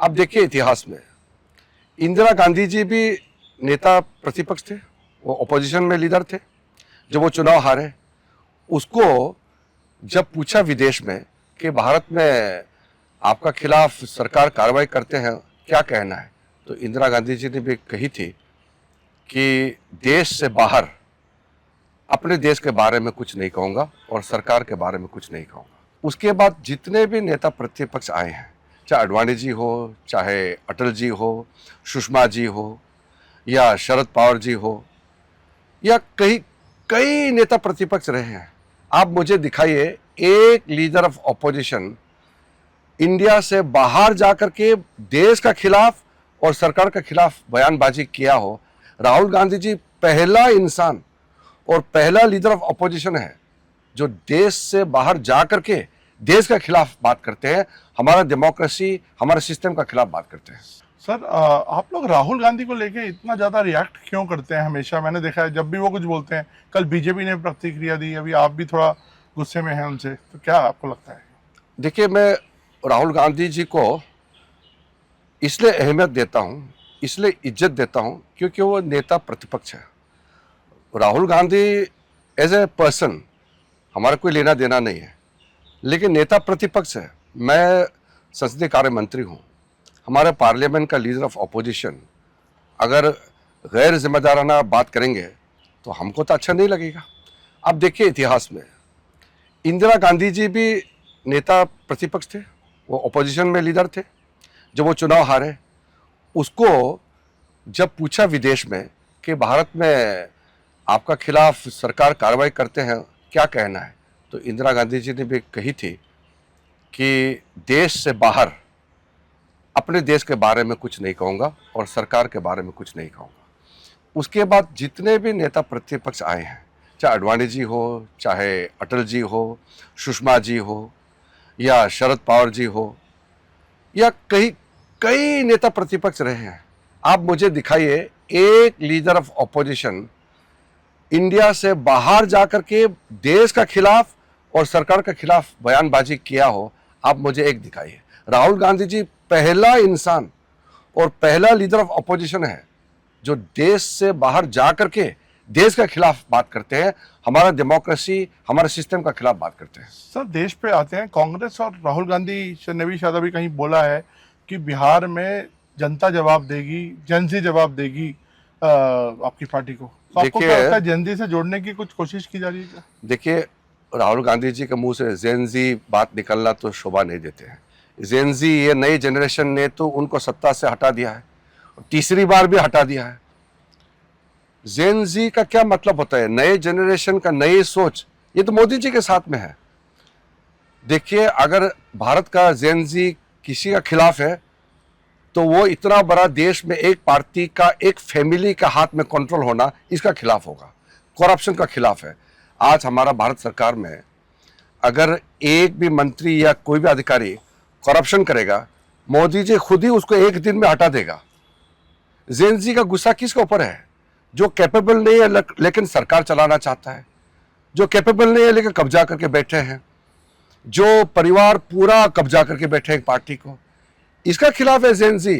आप देखिए इतिहास में इंदिरा गांधी जी भी नेता प्रतिपक्ष थे, वो अपोजिशन में लीडर थे। जब वो चुनाव हारे, उसको जब पूछा विदेश में कि भारत में आपका खिलाफ सरकार कार्रवाई करते हैं, क्या कहना है, तो इंदिरा गांधी जी ने भी कही थी कि देश से बाहर अपने देश के बारे में कुछ नहीं कहूँगा और सरकार के बारे में कुछ नहीं कहूँगा। उसके बाद जितने भी नेता प्रतिपक्ष आए हैं, चाहे अडवाणी जी हो, चाहे अटल जी हो, सुषमा जी हो, या शरद पवार जी हो, या कई कई नेता प्रतिपक्ष रहे हैं। आप मुझे दिखाइए एक लीडर ऑफ ऑपोजिशन इंडिया से बाहर जाकर के देश का खिलाफ और सरकार के खिलाफ बयानबाजी किया हो। राहुल गांधी जी पहला इंसान और पहला लीडर ऑफ ऑपोजिशन है जो देश से बाहर जाकर के देश के खिलाफ बात करते हैं, हमारा डेमोक्रेसी, हमारे सिस्टम का खिलाफ बात करते हैं। सर, आप लोग राहुल गांधी को लेके इतना ज्यादा रिएक्ट क्यों करते हैं? हमेशा मैंने देखा है जब भी वो कुछ बोलते हैं, कल बीजेपी ने प्रतिक्रिया दी, अभी आप भी थोड़ा गुस्से में हैं उनसे, तो क्या आपको लगता है? देखिए, मैं राहुल गांधी जी को इसलिए अहमियत देता हूँ, इसलिए इज्जत देता हूँ क्योंकि वो नेता प्रतिपक्ष है। Rahul Gandhi as a person हमारा कोई लेना देना नहीं है, लेकिन नेता प्रतिपक्ष है। मैं संसदीय कार्य मंत्री हूँ। हमारे पार्लियामेंट का लीडर ऑफ अपोजिशन अगर गैर जिम्मेदाराना बात करेंगे तो हमको तो अच्छा नहीं लगेगा। अब देखिए इतिहास में इंदिरा गांधी जी भी नेता प्रतिपक्ष थे, वो अपोजिशन में लीडर थे। जब वो चुनाव हारे, उसको जब पूछा विदेश में कि भारत में आपका खिलाफ सरकार कार्रवाई करते हैं, क्या कहना है, तो इंदिरा गांधी जी ने भी कही थी कि देश से बाहर अपने देश के बारे में कुछ नहीं कहूँगा और सरकार के बारे में कुछ नहीं कहूँगा। उसके बाद जितने भी नेता प्रतिपक्ष आए हैं, चाहे अडवाणी जी हो, चाहे अटल जी हो, सुषमा जी हो, या शरद पवार जी हो, या कई कई नेता प्रतिपक्ष रहे हैं। आप मुझे दिखाइए एक लीडर ऑफ ऑपोजिशन इंडिया से बाहर जाकर के देश का खिलाफ और सरकार के खिलाफ बयानबाजी किया हो। आप मुझे एक दिखाइए। राहुल गांधी जी पहला इंसान और पहला लीडर ऑफ ऑपोजिशन है जो देश से बाहर जाकर के देश के खिलाफ बात करते हैं, हमारा डेमोक्रेसी, हमारे सिस्टम का खिलाफ बात करते हैं। सर, देश पे आते हैं। कांग्रेस और राहुल गांधी ने भी शायद अभी कहीं बोला है कि बिहार में जनता जवाब देगी, जेनजी जवाब देगी आपकी पार्टी को। तो आपको क्या लगता है, जेनजी से जोड़ने की कुछ कोशिश की जा रही है क्या? देखिए, राहुल गांधी जी के मुंह से जेनजी बात निकलना तो शोभा नहीं देते हैं। जेनजी, ये नई जनरेशन ने तो उनको सत्ता से हटा दिया है, तीसरी बार भी हटा दिया है। जेनजी का क्या मतलब होता है? नए जनरेशन का नई सोच, ये तो मोदी जी के साथ में है। देखिए, अगर भारत का जेनजी किसी का खिलाफ है तो वो इतना बड़ा देश में एक पार्टी का, एक फैमिली का हाथ में कंट्रोल होना, इसका खिलाफ होगा, करप्शन का खिलाफ है। आज हमारा भारत सरकार में अगर एक भी मंत्री या कोई भी अधिकारी करप्शन करेगा, मोदी जी खुद ही उसको एक दिन में हटा देगा। जेनजी का गुस्सा किसके ऊपर है? जो कैपेबल नहीं है लेकिन सरकार चलाना चाहता है, जो कैपेबल नहीं है लेकिन कब्जा करके बैठे हैं, जो परिवार पूरा कब्जा करके बैठे हैं एक पार्टी को, इसका खिलाफ है जेनजी।